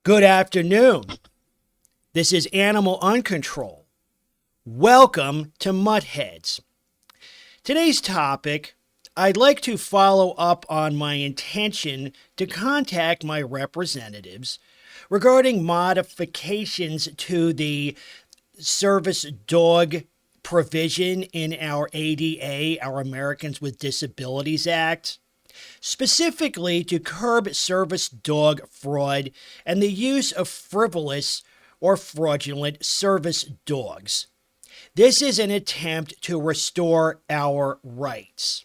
Good afternoon. This is Animal Uncontrol. Welcome to MuttHeads. Today's topic, I'd like to follow up on my intention to contact my representatives regarding modifications to the service dog provision in our ADA, our Americans with Disabilities Act, specifically to curb service dog fraud and the use of frivolous or fraudulent service dogs. This is an attempt to restore our rights.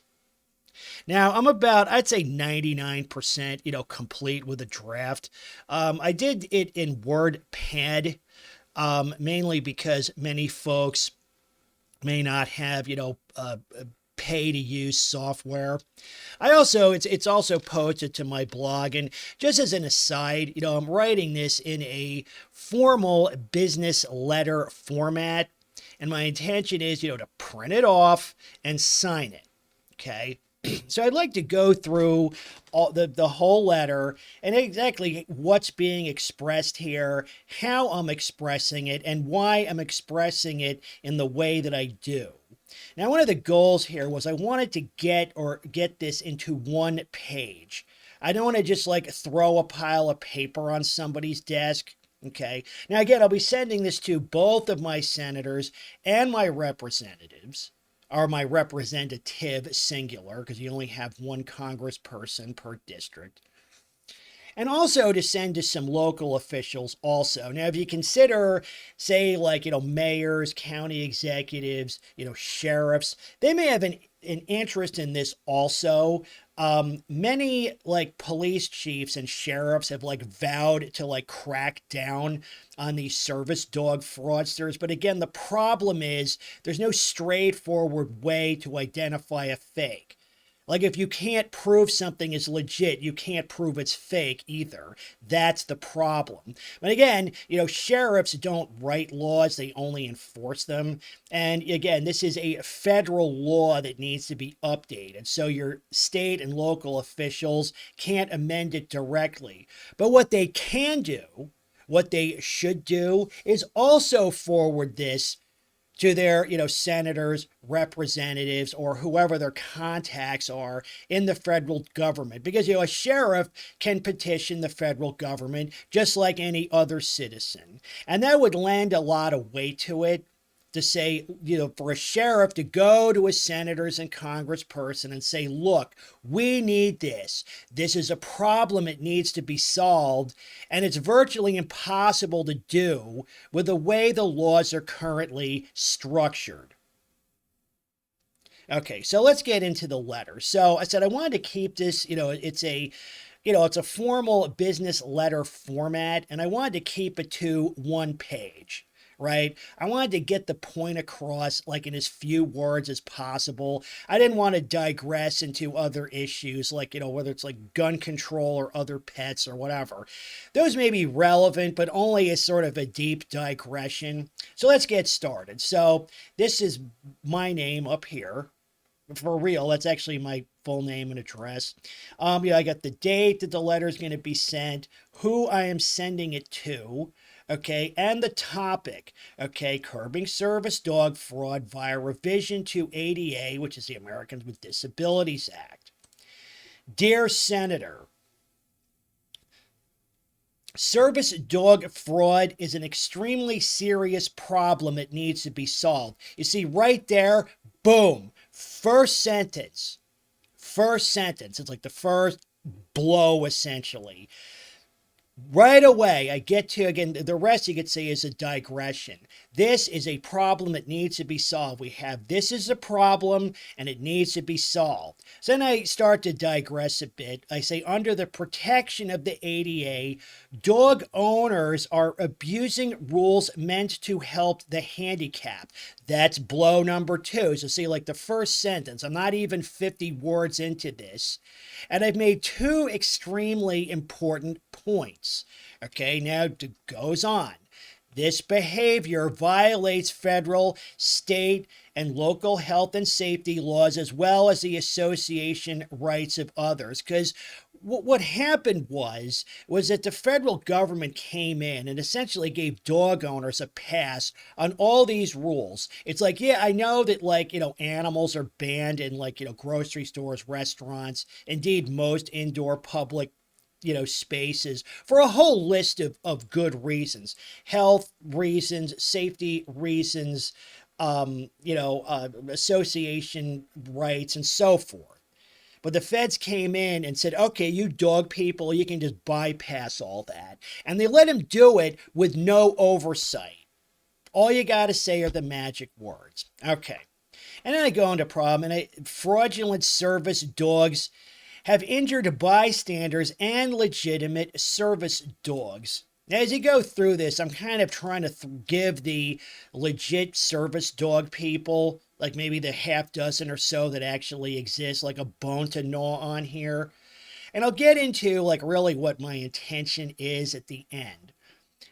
Now, I'm about, I'd say 99%, complete with a draft. I did it in WordPad, mainly because many folks may not have, pay to use software. It's also posted to my blog. And just as an aside, I'm writing this in a formal business letter format. And my intention is, to print it off and sign it. Okay. So I'd like to go through all the whole letter and exactly what's being expressed here, how I'm expressing it, and why I'm expressing it in the way that I do. Now, one of the goals here was I wanted to get this into one page. I don't want to just throw a pile of paper on somebody's desk. Okay. Now, again, I'll be sending this to both of my senators and my representatives, or my representative singular, because you only have one congressperson per district. And also to send to some local officials also. Now, if you consider, say, mayors, county executives, sheriffs, they may have an interest in this also. Many police chiefs and sheriffs have vowed to crack down on these service dog fraudsters. But again, the problem is there's no straightforward way to identify a fake. If you can't prove something is legit, you can't prove it's fake either. That's the problem. But again, sheriffs don't write laws, they only enforce them. And again, this is a federal law that needs to be updated. So your state and local officials can't amend it directly. But what they can do, what they should do, is also forward this to their, senators, representatives, or whoever their contacts are in the federal government. Because, a sheriff can petition the federal government just like any other citizen. And that would lend a lot of weight to it, to say, for a sheriff to go to his senators and congressperson and say, look, we need this. This is a problem. It needs to be solved. And it's virtually impossible to do with the way the laws are currently structured. Okay, so let's get into the letter. So I said I wanted to keep this, it's a formal business letter format, and I wanted to keep it to one page. Right? I wanted to get the point across in as few words as possible. I didn't want to digress into other issues whether it's gun control or other pets or whatever. Those may be relevant, but only as sort of a deep digression. So let's get started. So this is my name up here. For real, that's actually my full name and address. I got the date that the letter is going to be sent, who I am sending it to, okay, and the topic, okay, curbing service dog fraud via revision to ADA, which is the Americans with Disabilities Act. Dear Senator, service dog fraud is an extremely serious problem that needs to be solved. You see, right there, boom, first sentence. It's the first blow, essentially. Right away, I get to, again, the rest you could say is a digression. This is a problem that needs to be solved. This is a problem and it needs to be solved. So then I start to digress a bit. I say, under the protection of the ADA, dog owners are abusing rules meant to help the handicapped. That's blow number 2. So see, the first sentence, I'm not even 50 words into this. And I've made 2 extremely important points. Okay, now it goes on. This behavior violates federal, state, and local health and safety laws, as well as the association rights of others. Because what happened was that the federal government came in and essentially gave dog owners a pass on all these rules. It's like, yeah, I know that, like, animals are banned in, like, grocery stores, restaurants, indeed most indoor public spaces, for a whole list of good reasons: health reasons, safety reasons, association rights, and so forth. But the feds came in and said, okay, you dog people, you can just bypass all that. And they let him do it with no oversight. All you got to say are the magic words. Okay. And then I go into problem, and fraudulent service dogs have injured bystanders and legitimate service dogs. Now, as you go through this, I'm kind of trying to give the legit service dog people, like maybe the half dozen or so that actually exist, like a bone to gnaw on here. And I'll get into, like, really what my intention is at the end.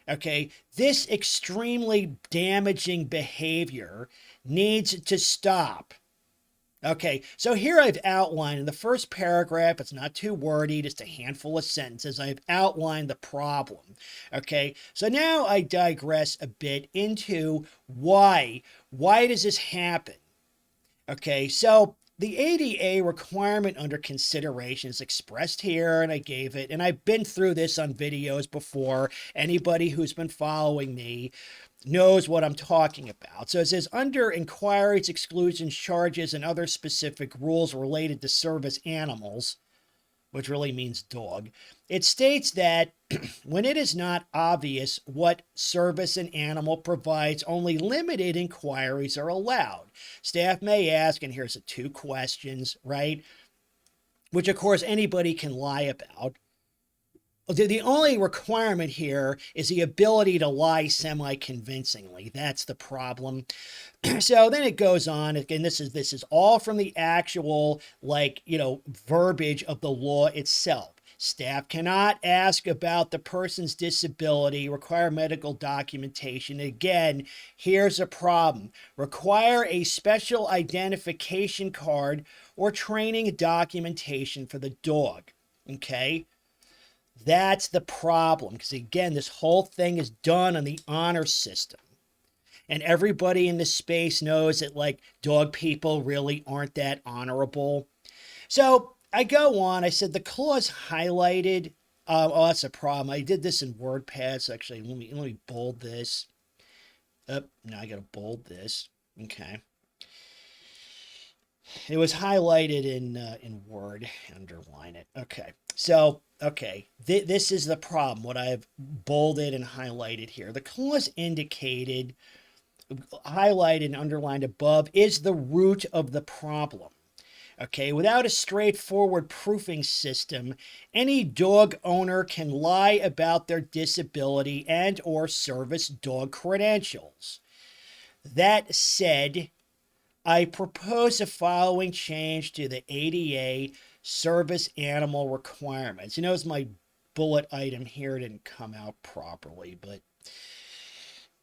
Okay, this extremely damaging behavior needs to stop. Okay, so here I've outlined in the first paragraph, it's not too wordy, just a handful of sentences. I've outlined the problem. Okay, so now I digress a bit into why. Why does this happen? Okay, so the ADA requirement under consideration is expressed here, and I gave it, and I've been through this on videos before. Anybody who's been following me knows what I'm talking about. So it says, under inquiries, exclusions, charges, and other specific rules related to service animals, which really means dog, it states that when it is not obvious what service an animal provides, only limited inquiries are allowed. Staff may ask, and here's the two questions, right? Which, of course, anybody can lie about. The only requirement here is the ability to lie semi-convincingly. That's the problem. So then it goes on. Again, this is all from the actual, verbiage of the law itself. Staff cannot ask about the person's disability, require medical documentation. Again, here's a problem. Require a special identification card or training documentation for the dog. Okay? That's the problem, because again, this whole thing is done on the honor system. And everybody in this space knows that, like, dog people really aren't that honorable. So I go on. I said the clause highlighted. Oh, that's a problem. I did this in WordPad. Actually, let me bold this. Oh, now I got to bold this. Okay. It was highlighted in Word. Underline it. Okay. So, okay, this is the problem, what I've bolded and highlighted here. The clause indicated, highlighted and underlined above, is the root of the problem. Okay, without a straightforward proofing system, any dog owner can lie about their disability and or service dog credentials. That said, I propose the following change to the ADA service animal requirements. Notice my bullet item here didn't come out properly,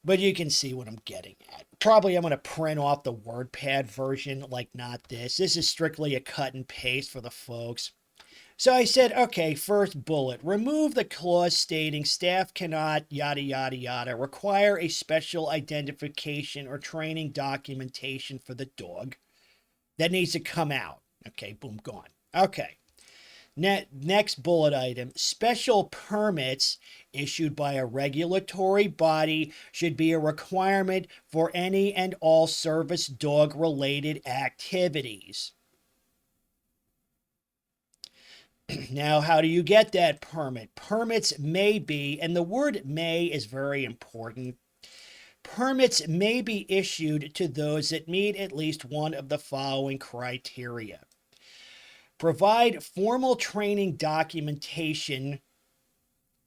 but you can see what I'm getting at. Probably I'm going to print off the WordPad version, like not this. This is strictly a cut and paste for the folks. So I said, okay, first bullet, remove the clause stating staff cannot, yada, yada, yada, require a special identification or training documentation for the dog. That needs to come out. Okay, boom, gone. Okay. Next bullet item, special permits issued by a regulatory body should be a requirement for any and all service dog related activities. Now, how do you get that permit? Permits may be, and the word may is very important, permits may be issued to those that meet at least one of the following criteria. Provide formal training documentation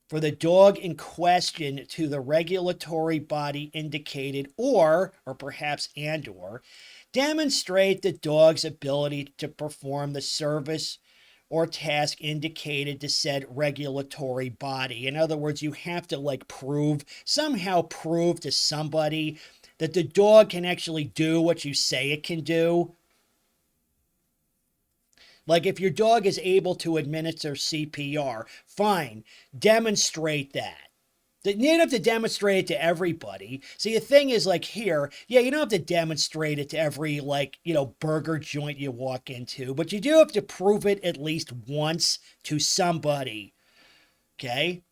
for the dog in question to the regulatory body indicated, or perhaps and/or demonstrate the dog's ability to perform the service or task indicated to said regulatory body. In other words, you have to somehow prove to somebody that the dog can actually do what you say it can do. Like if your dog is able to administer CPR, fine, demonstrate that. You don't have to demonstrate it to everybody. See, the thing is, like here, yeah, you don't have to demonstrate it to every, like, burger joint you walk into, but you do have to prove it at least once to somebody. Okay?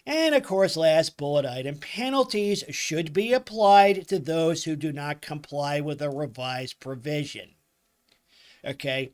And of course, last bullet item, penalties should be applied to those who do not comply with a revised provision. Okay?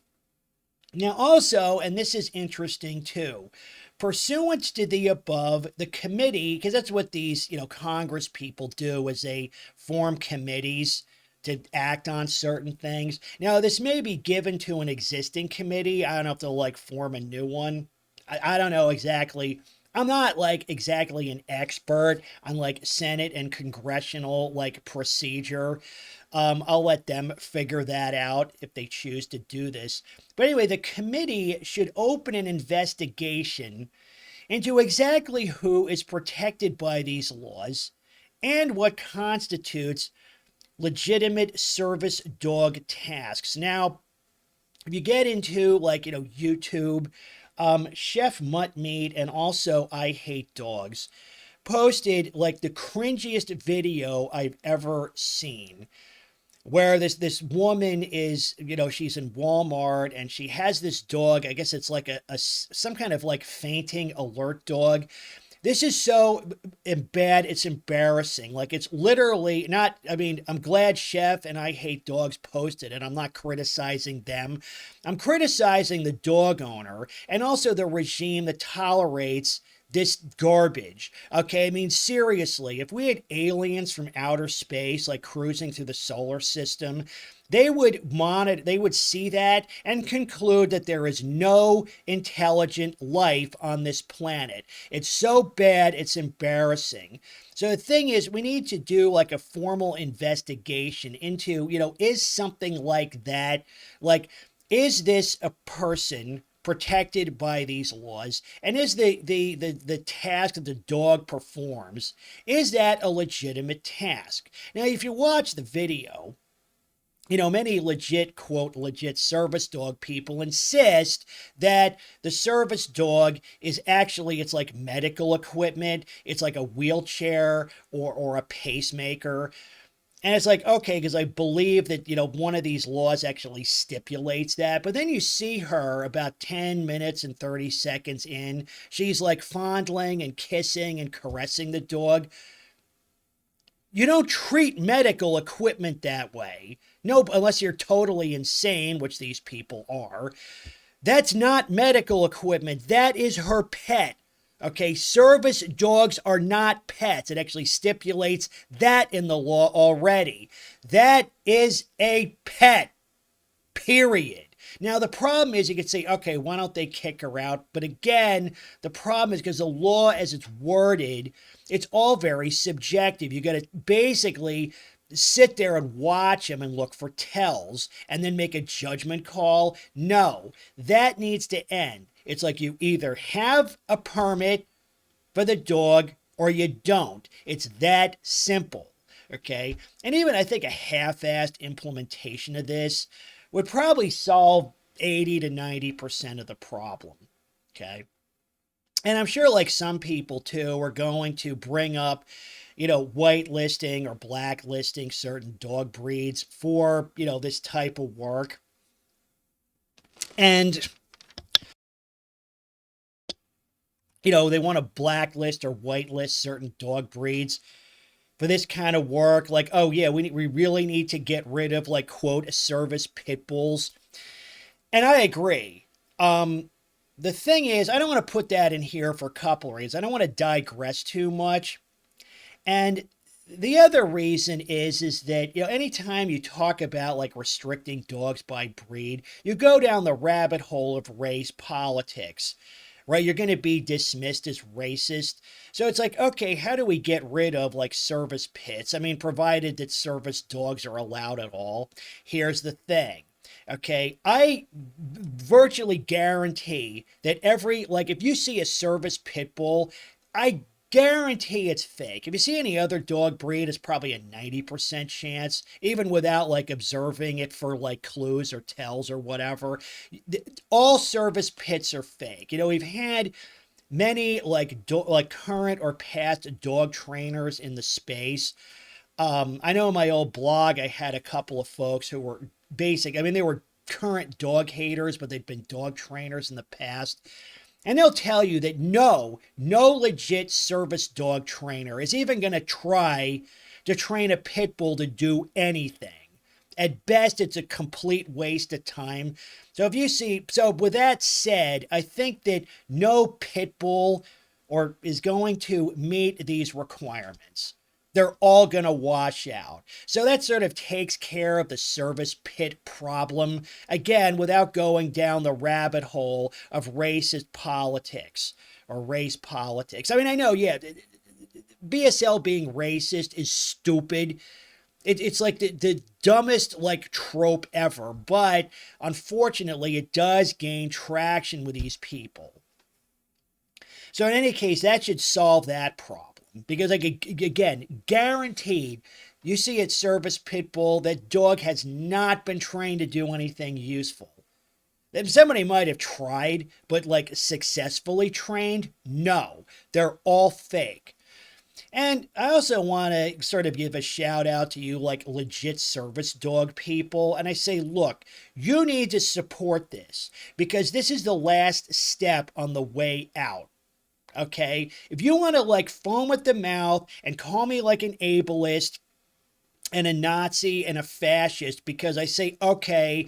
Now also, and this is interesting too, pursuant to the above, the committee, because that's what these, Congress people do, is they form committees to act on certain things. Now, this may be given to an existing committee. I don't know if they'll, like, form a new one. I don't know exactly. I'm not, like, exactly an expert on, like, Senate and congressional, like, procedure. I'll let them figure that out if they choose to do this. But anyway, the committee should open an investigation into exactly who is protected by these laws and what constitutes legitimate service dog tasks. Now, if you get into, like, YouTube, Chef Mutt and also I Hate Dogs posted, like, the cringiest video I've ever seen, where this woman is, she's in Walmart and she has this dog. I guess it's like some kind of, like, fainting alert dog. This is so bad, it's embarrassing. Like, it's literally not, I'm glad Chef and I Hate Dogs posted it. I'm not criticizing them. I'm criticizing the dog owner and also the regime that tolerates this garbage. Okay, seriously, if we had aliens from outer space, like, cruising through the solar system, they would monitor, they would see that and conclude that there is no intelligent life on this planet. It's so bad, it's embarrassing. So the thing is, we need to do, like, a formal investigation into, is something like that, like, is this a person protected by these laws, and is the task that the dog performs, is that a legitimate task? Now, if you watch the video, many legit, quote, legit service dog people insist that the service dog is actually, it's like medical equipment, it's like a wheelchair or a pacemaker. And it's like, okay, because I believe that, one of these laws actually stipulates that. But then you see her about 10 minutes and 30 seconds in. She's, like, fondling and kissing and caressing the dog. You don't treat medical equipment that way. No, unless you're totally insane, which these people are. That's not medical equipment. That is her pet. Okay, service dogs are not pets. It actually stipulates that in the law already. That is a pet, period. Now, the problem is you could say, okay, why don't they kick her out? But again, the problem is because the law as it's worded, it's all very subjective. You got to basically sit there and watch them and look for tells and then make a judgment call. No, that needs to end. It's like you either have a permit for the dog or you don't. It's that simple, okay? And even I think a half-assed implementation of this would probably solve 80 to 90% of the problem, okay? And I'm sure, like, some people too are going to bring up, whitelisting or blacklisting certain dog breeds for, this type of work. And they want to blacklist or whitelist certain dog breeds for this kind of work. Like, oh yeah, we really need to get rid of, like, quote, service pit bulls. And I agree. The thing is, I don't want to put that in here for a couple reasons. I don't want to digress too much. And the other reason is that, anytime you talk about, like, restricting dogs by breed, you go down the rabbit hole of race politics. Right, you're going to be dismissed as racist. So it's like, okay, how do we get rid of, like, service pits? Provided that service dogs are allowed at all. Here's the thing, okay? I virtually guarantee that if you see a service pit bull, I guarantee it's fake. If you see any other dog breed, it's probably a 90% chance, even without like observing it for like clues or tells or whatever. All service pits are fake. We've had many like current or past dog trainers in the space. I know in my old blog, I had a couple of folks who were they were current dog haters, but they'd been dog trainers in the past. And they'll tell you that no legit service dog trainer is even going to try to train a pit bull to do anything. At best, it's a complete waste of time. So with that said, I think that no pit bull is going to meet these requirements. They're all going to wash out. So that sort of takes care of the service pit problem, again, without going down the rabbit hole of racist politics or race politics. I mean, I know, yeah, BSL being racist is stupid. It's like the dumbest like trope ever, but unfortunately it does gain traction with these people. So in any case, that should solve that problem. Because again, guaranteed, you see at service pit bull, that dog has not been trained to do anything useful. Somebody might have tried, but like successfully trained? No, they're all fake. And I also want to sort of give a shout out to you like legit service dog people. And I say, look, you need to support this because this is the last step on the way out. Okay? If you want to like foam at the mouth and call me like an ableist and a Nazi and a fascist because I say, okay,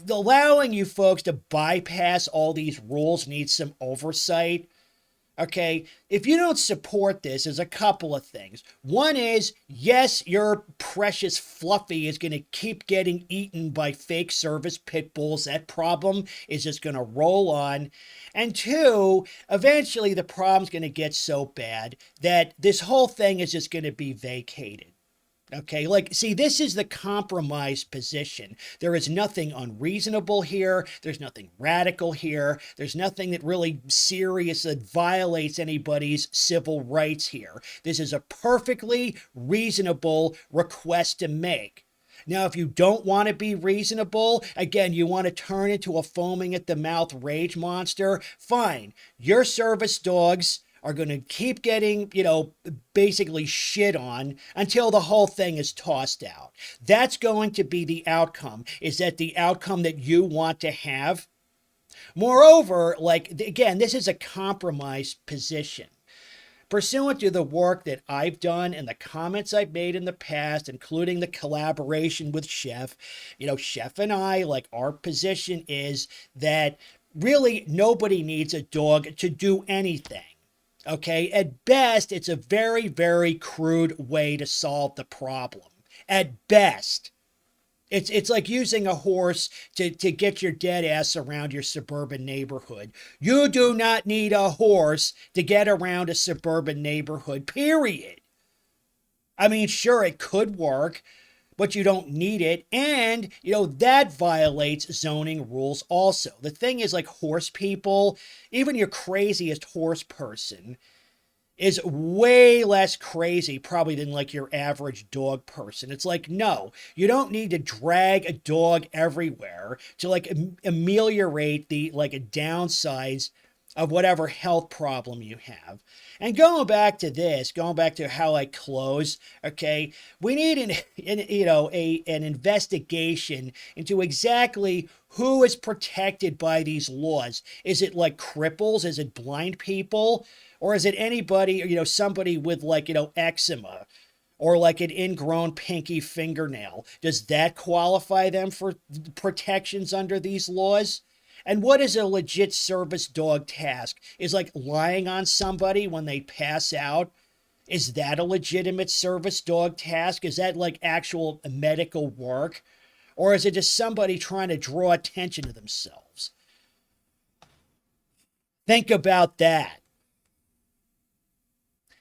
allowing you folks to bypass all these rules needs some oversight. Okay, if you don't support this, there's a couple of things. One is, yes, your precious Fluffy is going to keep getting eaten by fake service pit bulls. That problem is just going to roll on. And two, eventually the problem's going to get so bad that this whole thing is just going to be vacated. Okay, see, this is the compromise position. There is nothing unreasonable here. There's nothing radical here. There's nothing that really serious that violates anybody's civil rights here. This is a perfectly reasonable request to make. Now, if you don't want to be reasonable, again, you want to turn into a foaming at the mouth rage monster, fine. Your service dogs are going to keep getting, basically shit on until the whole thing is tossed out. That's going to be the outcome. Is that the outcome that you want to have? Moreover, again, this is a compromise position. Pursuant to the work that I've done and the comments I've made in the past, including the collaboration with Chef, Chef and I, our position is that really nobody needs a dog to do anything. Okay, at best, it's a very, very crude way to solve the problem. At best. It's like using a horse to get your dead ass around your suburban neighborhood. You do not need a horse to get around a suburban neighborhood, period. I mean, sure, it could work, but you don't need it. And, that violates zoning rules also. The thing is, horse people, even your craziest horse person is way less crazy probably than your average dog person. It's no, you don't need to drag a dog everywhere to ameliorate the downsides of whatever health problem you have. And going back to how I close, okay, we need an investigation into exactly who is protected by these laws. Is it cripples? Is it blind people? Or is it anybody, somebody with eczema or an ingrown pinky fingernail? Does that qualify them for protections under these laws? And what is a legit service dog task? Is lying on somebody when they pass out? Is that a legitimate service dog task? Is that actual medical work? Or is it just somebody trying to draw attention to themselves? Think about that.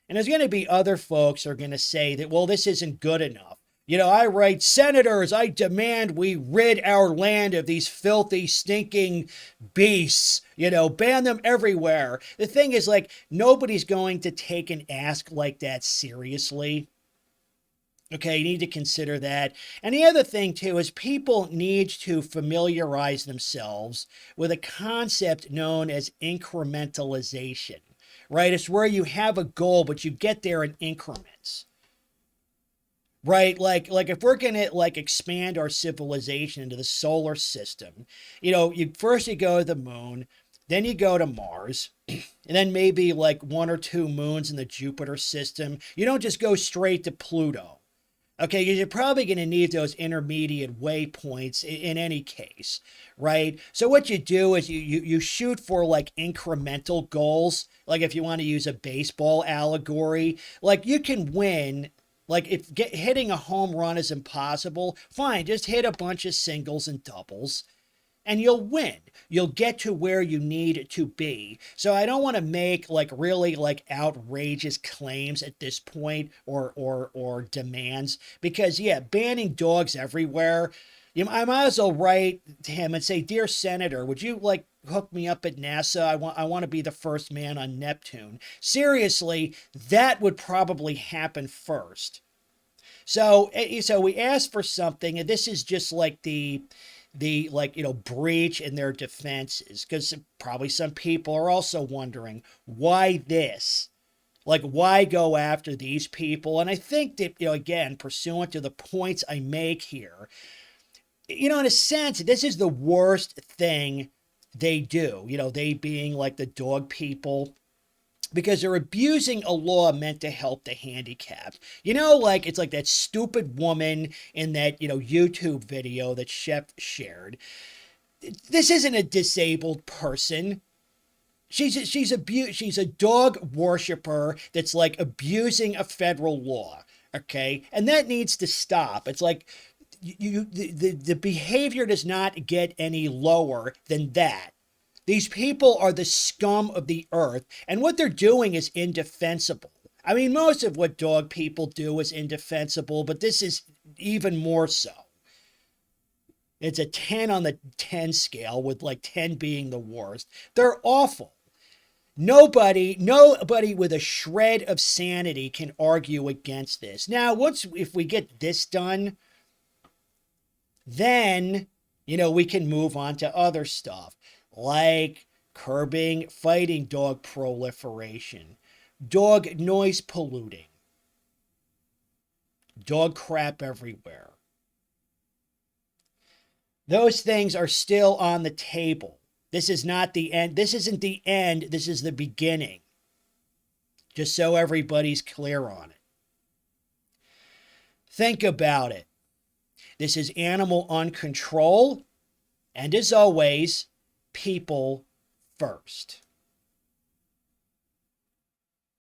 And there's going to be other folks who are going to say that, well, this isn't good enough. I write, senators, I demand we rid our land of these filthy, stinking beasts, ban them everywhere. The thing is, like, nobody's going to take an ask like that seriously. Okay, you need to consider that. And the other thing, too, is people need to familiarize themselves with a concept known as incrementalization, right? It's where you have a goal, but you get there in increments. Right, like if we're gonna like expand our civilization into the solar system, you first you go to the moon, then you go to Mars, and then maybe like one or two moons in the Jupiter system. You don't just go straight to Pluto. Okay, you're probably going to need those intermediate waypoints in any case, right? So what you do is you shoot for like incremental goals. Like if you want to use a baseball allegory, like you can win. Like if hitting a home run is impossible, fine, just hit a bunch of singles and doubles and you'll win. You'll get to where you need to be. So I don't want to make like really like outrageous claims at this point or demands because yeah, banning dogs everywhere. I might as well write to him and say, "Dear Senator, would you like hook me up at NASA? I want to be the first man on Neptune." Seriously, that would probably happen first. So we asked for something, and this is just like the like breach in their defenses because probably some people are also wondering why this, like why go after these people. And I think that again, pursuant to the points I make here, in a sense this is the worst thing they do, they being like the dog people, because they're abusing a law meant to help the handicapped. Like it's like that stupid woman in that, YouTube video that Chef shared. This isn't a disabled person. She's a dog worshiper that's like abusing a federal law. Okay. And that needs to stop. It's like the behavior does not get any lower than that. These people are the scum of the earth, and what they're doing is indefensible. I mean, most of what dog people do is indefensible, but this is even more so. It's a 10 on the 10 scale, with like 10 being the worst. They're awful. Nobody with a shred of sanity can argue against this. Now, if we get this done, then, we can move on to other stuff. Like curbing fighting dog proliferation, dog noise polluting, dog crap everywhere. Those things are still on the table. This is not the end. This isn't the end. This is the beginning. Just so everybody's clear on it. Think about it. This is animal uncontrol. And as always, people first.